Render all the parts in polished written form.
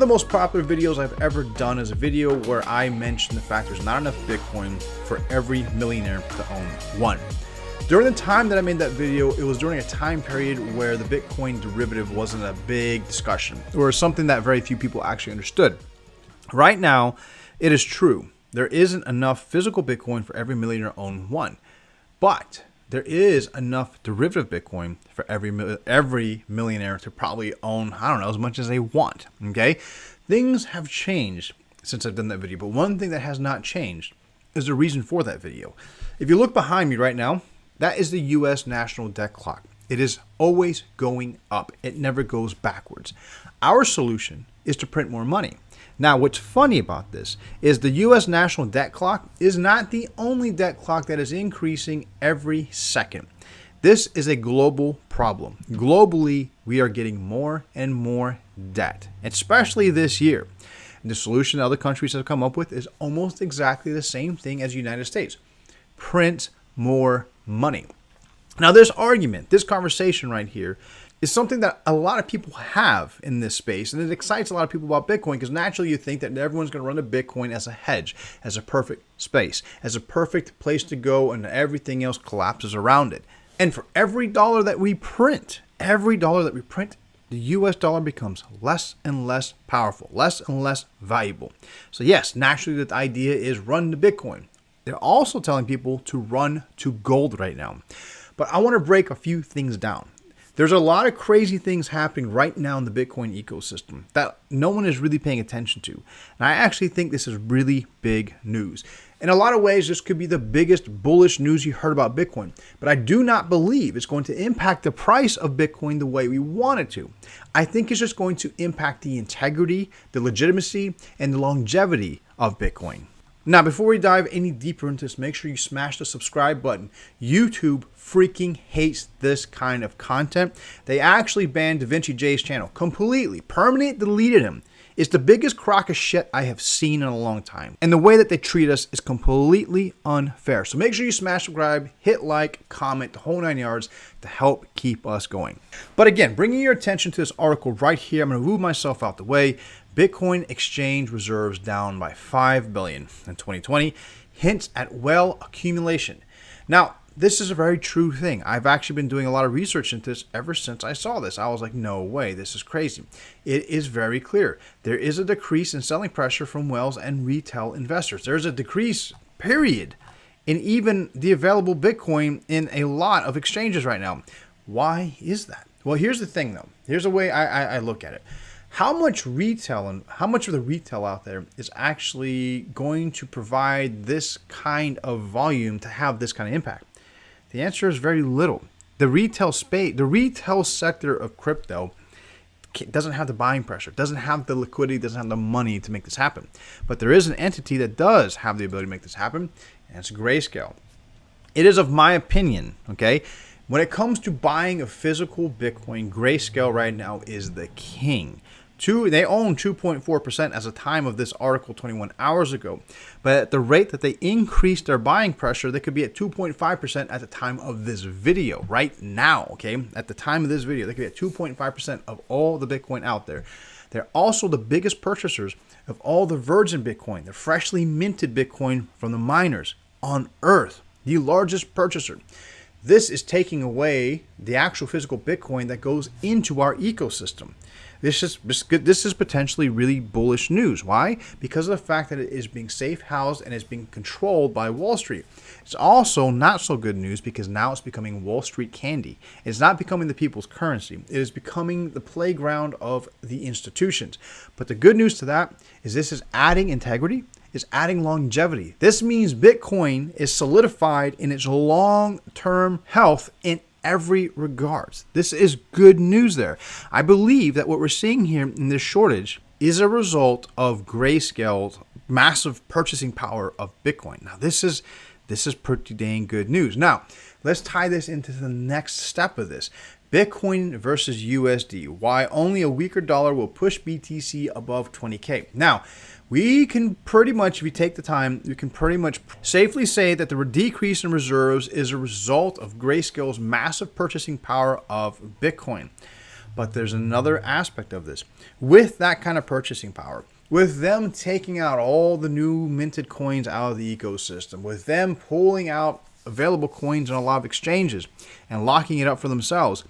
of the most popular videos I've ever done is a video where I mentioned the fact there's not enough Bitcoin for every millionaire to own one. During the time that I made that video, it was during a time period where the Bitcoin derivative wasn't a big discussion, or something that very few people actually understood. Right now, it is true. There isn't enough physical Bitcoin for every millionaire to own one, but there is enough derivative Bitcoin for every millionaire to probably own, I don't know, as much as they want, okay? Things have changed since I've done that video, but one thing that has not changed is the reason for that video. If you look behind me right now, that is the US national debt clock. It is always going up. It never goes backwards. Our solution is to print more money. Now, what's funny about this is the U.S. national debt clock is not the only debt clock that is increasing every second. This is a global problem. Globally, we are getting more and more debt, especially this year. And the solution other countries have come up with is almost exactly the same thing as the United States. Print more money. Now, this argument, this conversation right here, is something that a lot of people have in this space, and it excites a lot of people about Bitcoin because naturally you think that everyone's going to run to Bitcoin as a hedge, as a perfect space, as a perfect place to go, and everything else collapses around it. And for every dollar that we print, the US dollar becomes less and less powerful, less and less valuable. So yes, naturally the idea is run to Bitcoin. They're also telling people to run to gold right now. But I want to break a few things down. There's a lot of crazy things happening right now in the Bitcoin ecosystem that no one is really paying attention to. And I actually think this is really big news. In a lot of ways, this could be the biggest bullish news you heard about Bitcoin. But I do not believe it's going to impact the price of Bitcoin the way we want it to. I think it's just going to impact the integrity, the legitimacy, and the longevity of Bitcoin. Now, before we dive any deeper into this, make sure you smash the subscribe button. YouTube freaking hates this kind of content. They actually banned DaVinci J's channel completely, permanently deleted him. It's the biggest crock of shit I have seen in a long time. And the way that they treat us is completely unfair. So make sure you smash subscribe, hit like, comment, the whole 9 yards to help keep us going. But again, bringing your attention to this article right here, I'm going to move myself out the way. Bitcoin exchange reserves down by 5 billion in 2020, hints at well accumulation. Now, this is a very true thing. I've actually been doing a lot of research into this ever since I saw this. I was like, no way, this is crazy. It is very clear. There is a decrease in selling pressure from whales and retail investors. There's a decrease, period, in even the available Bitcoin in a lot of exchanges right now. Why is that? Well, here's the thing, though. Here's the way I look at it. How much retail and how much of the retail out there is actually going to provide this kind of volume to have this kind of impact? The answer is very little. The retail space, the retail sector of crypto doesn't have the buying pressure, doesn't have the liquidity, doesn't have the money to make this happen. But there is an entity that does have the ability to make this happen, and it's Grayscale. It is of my opinion, okay? When it comes to buying a physical Bitcoin, Grayscale right now is the king. They own 2.4% as of time of this article 21 hours ago. But at the rate that they increased their buying pressure, they could be at 2.5% at the time of this video. Right now, okay? At the time of this video, they could be at 2.5% of all the Bitcoin out there. They're also the biggest purchasers of all the virgin Bitcoin, the freshly minted Bitcoin from the miners on Earth. The largest purchaser. This is taking away the actual physical Bitcoin that goes into our ecosystem. This is potentially really bullish news. Why? Because of the fact that it is being safe housed and is being controlled by Wall Street. It's also not so good news because now it's becoming Wall Street candy. It's not becoming the people's currency. It is becoming the playground of the institutions. But the good news to that is this is adding integrity, is adding longevity. This means Bitcoin is solidified in its long-term health in every regards. This is good news there. I believe that what we're seeing here in this shortage is a result of Grayscale's massive purchasing power of Bitcoin. Now, this is pretty dang good news. Now, let's tie this into the next step of this. Bitcoin versus USD. Why only a weaker dollar will push BTC above 20K. Now, we can pretty much, if you take the time, we can pretty much safely say that the decrease in reserves is a result of Grayscale's massive purchasing power of Bitcoin. But there's another aspect of this. With that kind of purchasing power, with them taking out all the new minted coins out of the ecosystem, with them pulling out available coins on a lot of exchanges and locking it up for themselves,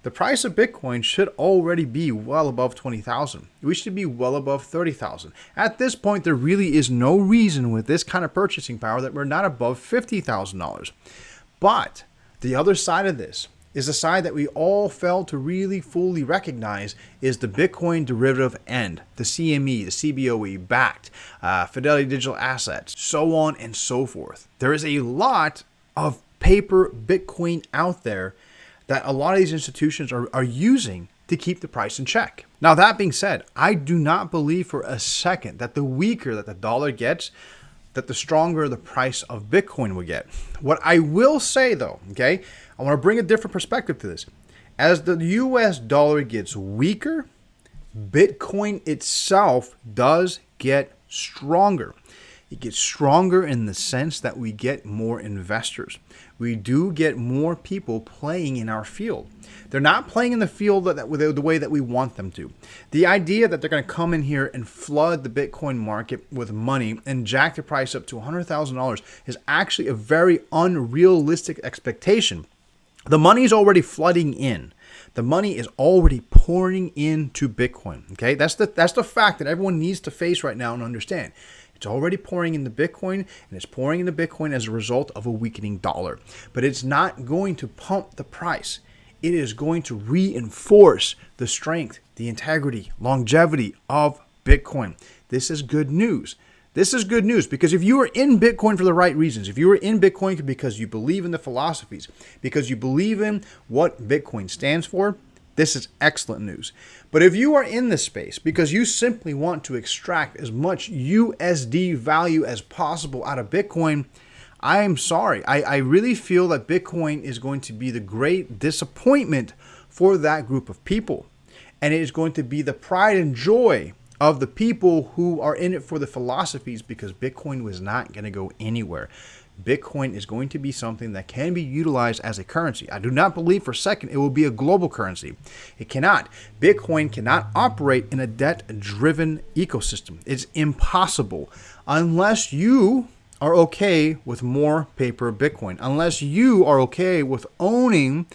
the price of Bitcoin should already be well above 20,000. We should be well above 30,000. At this point, there really is no reason with this kind of purchasing power that we're not above $50,000. But the other side of this is the side that we all fail to really fully recognize is the Bitcoin derivative end, the CME, the CBOE, backed, Fidelity Digital Assets, so on and so forth. There is a lot of paper Bitcoin out there that a lot of these institutions are using to keep the price in check. Now, that being said, I do not believe for a second that the weaker that the dollar gets, that the stronger the price of Bitcoin will get. What I will say though, okay, I want to bring a different perspective to this. As the US dollar gets weaker, Bitcoin itself does get stronger. It gets stronger in the sense that we get more investors. We do get more people playing in our field. They're not playing in the field the way that we want them to. The idea that they're going to come in here and flood the Bitcoin market with money and jack the price up to $100,000 is actually a very unrealistic expectation. The money is already flooding in. The money is already pouring into Bitcoin. Okay, that's the fact that everyone needs to face right now and understand. It's already pouring into Bitcoin, and it's pouring into Bitcoin as a result of a weakening dollar. But it's not going to pump the price. It is going to reinforce the strength, the integrity, longevity of Bitcoin. This is good news. This is good news because if you are in Bitcoin for the right reasons, if you are in Bitcoin because you believe in the philosophies, because you believe in what Bitcoin stands for, this is excellent news. But if you are in this space because you simply want to extract as much USD value as possible out of Bitcoin, I am sorry. I really feel that Bitcoin is going to be the great disappointment for that group of people. And it is going to be the pride and joy of the people who are in it for the philosophies because Bitcoin was not going to go anywhere. Bitcoin is going to be something that can be utilized as a currency. I do not believe for a second it will be a global currency. It cannot. Bitcoin cannot operate in a debt-driven ecosystem. It's impossible unless you are okay with more paper Bitcoin, unless you are okay with owning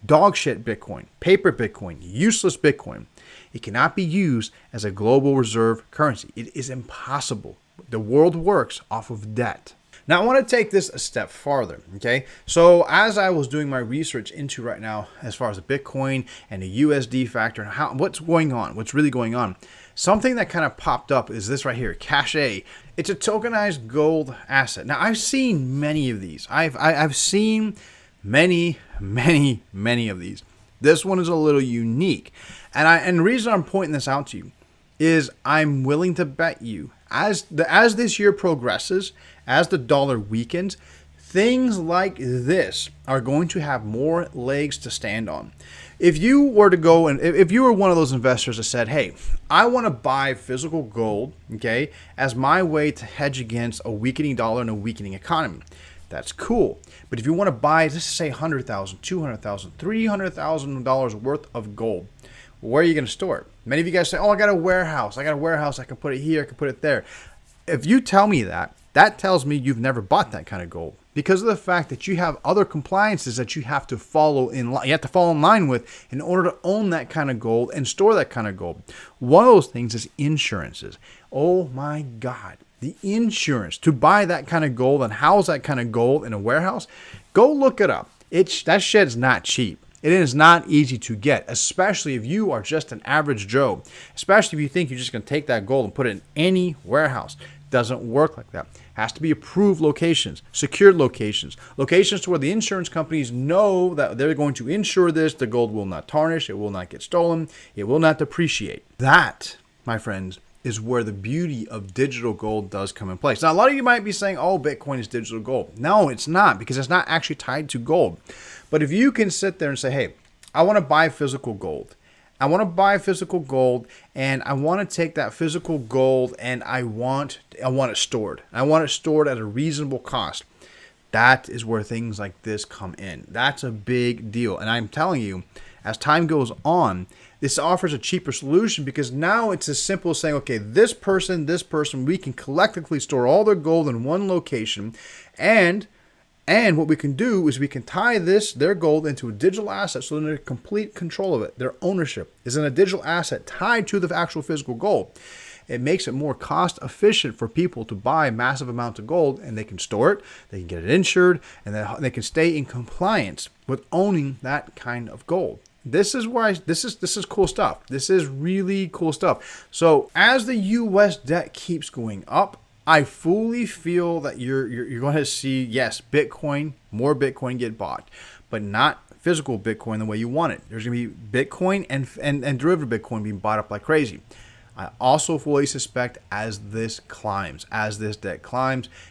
dog shit Bitcoin, paper Bitcoin, useless Bitcoin. It cannot be used as a global reserve currency. It is impossible. The world works off of debt. Now, I want to take this a step farther, okay? So as I was doing my research into right now, as far as the Bitcoin and the USD factor and what's going on, what's really going on, something that kind of popped up is this right here, Cachet. It's a tokenized gold asset. Now, I've seen many of these. I've seen many of these. This one is a little unique. And the reason I'm pointing this out to you is I'm willing to bet you as this year progresses, as the dollar weakens, things like this are going to have more legs to stand on. If you were to go and if you were one of those investors that said, hey, I want to buy physical gold, okay, as my way to hedge against a weakening dollar and a weakening economy, that's cool. But if you want to buy, let's say $100,000, $200,000, $300,000 worth of gold, where are you going to store it? Many of you guys say, oh, I got a warehouse. I can put it here, I can put it there. If you tell me that, that tells me you've never bought that kind of gold because of the fact that you have other compliances that you have to follow in line. You have to fall in line with in order to own that kind of gold and store that kind of gold. One of those things is insurances. Oh my God. The insurance to buy that kind of gold and house that kind of gold in a warehouse, go look it up. That shit's not cheap. It is not easy to get, especially if you are just an average Joe, especially if you think you're just going to take that gold and put it in any warehouse. It doesn't work like that. It has to be approved locations, secured locations, locations to where the insurance companies know that they're going to insure this. The gold will not tarnish. It will not get stolen. It will not depreciate. That, my friends, is where the beauty of digital gold does come in place. Now, a lot of you might be saying, oh, Bitcoin is digital gold. No, it's not, because it's not actually tied to gold. But if you can sit there and say, hey, I want to buy physical gold. I want to buy physical gold, and I want to take that physical gold and I want it stored. I want it stored at a reasonable cost. That is where things like this come in. That's a big deal. And I'm telling you, as time goes on, this offers a cheaper solution because now it's as simple as saying, okay, this person, we can collectively store all their gold in one location, and what we can do is we can tie their gold into a digital asset, so they're in complete control of it. Their ownership is in a digital asset tied to the actual physical gold. It makes it more cost efficient for people to buy massive amounts of gold, and they can store it, they can get it insured, and they can stay in compliance with owning that kind of gold. This is cool stuff. This is really cool stuff. So as the US debt keeps going up, I fully feel that you're going to see, yes, more Bitcoin get bought, but not physical Bitcoin the way you want it. There's going to be Bitcoin and derivative Bitcoin being bought up like crazy. I also fully suspect as this debt climbs,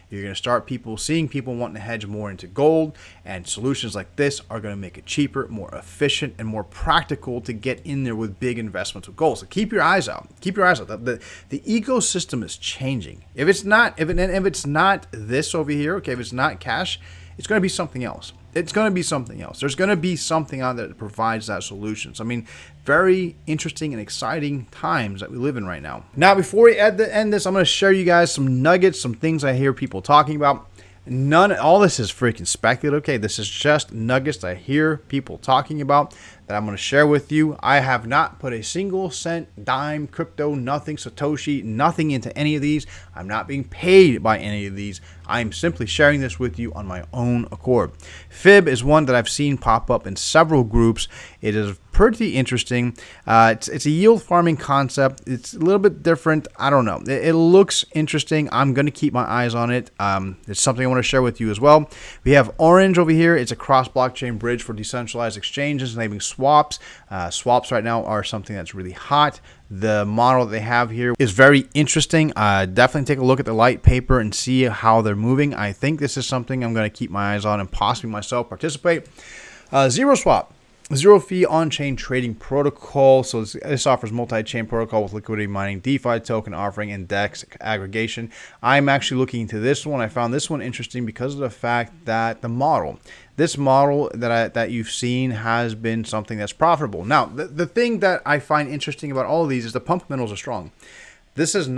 you're going to start seeing people wanting to hedge more into gold, and solutions like this are going to make it cheaper, more efficient, and more practical to get in there with big investments with gold. So keep your eyes out. Keep your eyes out. The ecosystem is changing. If it's not this over here, okay, if it's not cash, it's going to be something else. It's going to be something else. There's going to be something out there that provides that solution. So, I mean, very interesting and exciting times that we live in right now. Now, before we end this, I'm going to share you guys some nuggets, some things I hear people talking about. All this is freaking speculative. Okay, this is just nuggets I hear people talking about that I'm going to share with you. I have not put a single cent, dime, crypto, nothing, Satoshi, nothing into any of these. I'm not being paid by any of these. I'm simply sharing this with you on my own accord. Fib is one that I've seen pop up in several groups. It is pretty interesting. It's a yield farming concept. It's a little bit different. I don't know. It looks interesting. I'm going to keep my eyes on it. It's something I want to share with you as well. We have Orange over here. It's a cross-blockchain bridge for decentralized exchanges enabling swaps. Swaps right now are something that's really hot. The model that they have here is very interesting. Definitely take a look at the light paper and see how they're moving. I think this is something I'm going to keep my eyes on and possibly myself participate. Zero Swap. Zero fee on-chain trading protocol. So this offers multi-chain protocol with liquidity mining, DeFi token offering, and DEX aggregation. I'm actually looking into this one. I found this one interesting because of the fact that this model that you've seen has been something that's profitable. Now, the thing that I find interesting about all of these is the pump fundamentals are strong. This is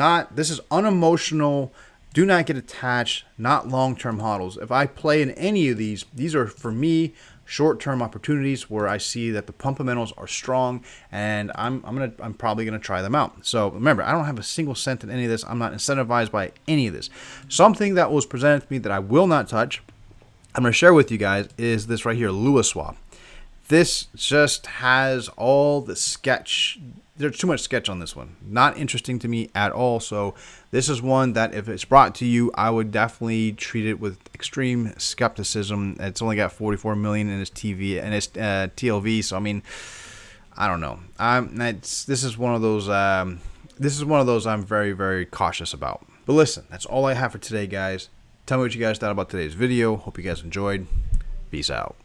unemotional. Do not get attached, not long-term hodls. If I play in any of these are for me short-term opportunities where I see that the pump fundamentals are strong, and I'm probably gonna try them out. So remember, I don't have a single cent in any of this. I'm not incentivized by any of this. Something that was presented to me that I will not touch, I'm gonna share with you guys, is this right here, Lua Swap. This just has all the sketch. There's too much sketch on this one. Not interesting to me at all. So this is one that if it's brought to you, I would definitely treat it with extreme skepticism. It's only got 44 million in its TLV. So I mean, I don't know. This is one of those. I'm very, very cautious about. But listen, that's all I have for today, guys. Tell me what you guys thought about today's video. Hope you guys enjoyed. Peace out.